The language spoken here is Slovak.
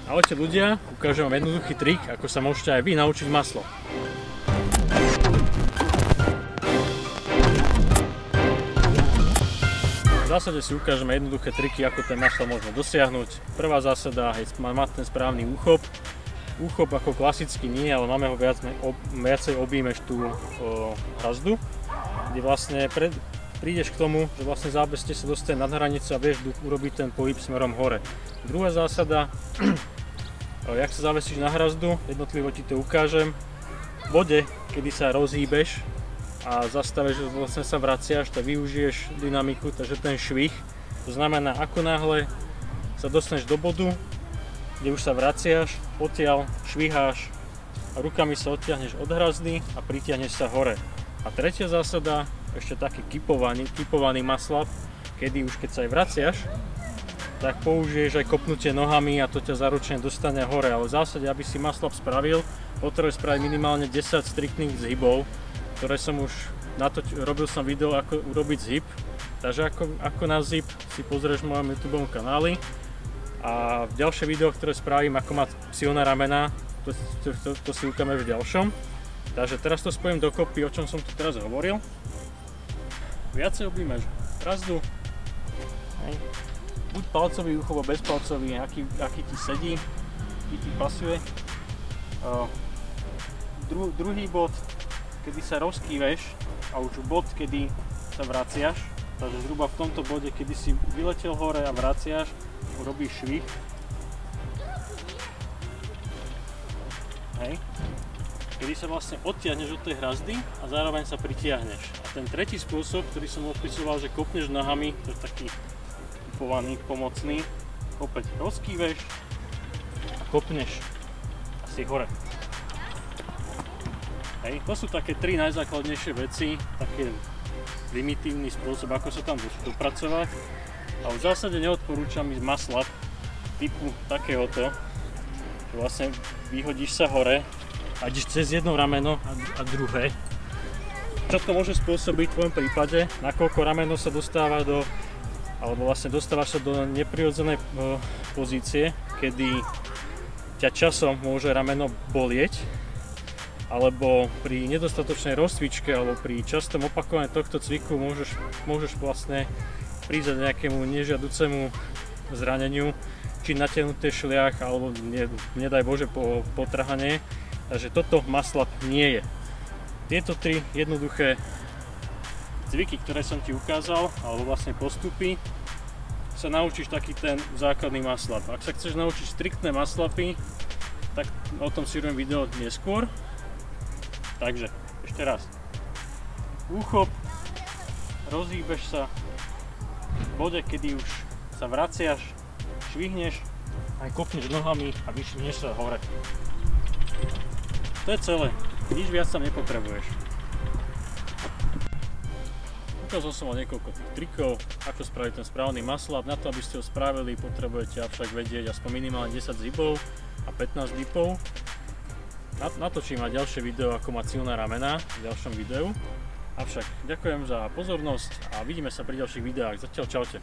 Ahojte ľudia, ukážem vám jednoduchý trik, ako sa môžete aj vy naučiť maslo. V zásade si ukážeme jednoduché triky, ako ten maslo môžeme dosiahnuť. Prvá zásada je mať ten správny úchop. Úchop ako klasicky nie, ale máme ho viacej objímeš tú hrazdu, kde vlastne prídeš k tomu, že vlastne zábeste sa dostane nad hranicu a vieš urobiť ten pohyb smerom hore. Druhá zásada, jak sa zavesíš na hrazdu, jednotlivo ti to ukážem. V bode, kedy sa rozhýbeš a zastavíš, že vlastne sa vraciaš, tak využiješ dynamiku, takže ten švih. To znamená, ako náhle sa dostaneš do bodu, kde už sa vraciaš, odtiaľ šviháš a rukami sa odtiahneš od hrazdy a pritiahneš sa hore. A tretia zásada, ešte taký kipovaný maslap, kedy už keď sa aj vraciaš, tak použiješ aj kopnutie nohami a to ťa zaručene dostane hore. Ale v zásade, aby si maslap spravil, potrebuješ spraviť minimálne 10 striktných zhybov, ktoré som už robil som video, ako urobiť zhyb. Takže ako na zhyb si pozrieš v mojom YouTube kanáli. A ďalšie video, ktoré spravím, ako mať silné ramená, to si ukážeme v ďalšom. Takže teraz to spojím dokopy, o čom som tu teraz hovoril. Viacej objímaš hrazdu. Buď palcový úchop, bez palcový, aký ti sedí, aký ti pasuje. Druhý bod, kedy sa rozkýveš a už bod, kedy sa vraciaš. Takže zhruba v tomto bode, kedy si vyletel hore a vraciaš, urobíš švih. Hej. Kedy sa vlastne odtiahneš od tej hrazdy a zároveň sa pritiahneš. A ten tretí spôsob, ktorý som opisoval, že kopneš nohami, to je taký typovaný, pomocný. Opäť rozkýveš a kopneš a si hore. Hej. To sú také tri najzákladnejšie veci, taký primitívny spôsob, ako sa tam dopracovať. Ale v zásade neodporúčam ísť maslap typu takéhoto, že vlastne vyhodíš sa hore a ideš cez jedno rameno a druhé. Čo to môže spôsobiť v tvojom prípade, nakoľko rameno sa dostáva dostávaš sa do neprirodzenej pozície, kedy ťa časom môže rameno bolieť, alebo pri nedostatočnej rozcvičke alebo pri častom opakovaní tohto cviku môžeš vlastne prísť nejakému nežiaducemu zraneniu, či natiahnuté šliach, alebo nedaj Bože potrhanie. Takže toto maslap nie je. Tieto tri jednoduché cviky, ktoré som ti ukázal, alebo vlastne postupy, sa naučíš taký ten základný maslap. Ak sa chceš naučiť striktné maslapy, tak o tom si robím video neskôr. Takže, ešte raz. Úchop, rozhýbeš sa, v bode, kedy už sa vraciaš, švihneš, aj kopneš nohami a vyšvihneš sa hore. To je celé, nič viac tam nepotrebuješ. Ukázal som vám niekoľko tých trikov, ako spraviť ten správny maslap. Na to, aby ste ho spravili, potrebujete avšak vedieť aspoň minimálne 10 zhybov a 15 dipov. Natočím aj ďalšie video, ako mať silné ramená v ďalšom videu. Avšak ďakujem za pozornosť a vidíme sa pri ďalších videách. Zatiaľ čaute.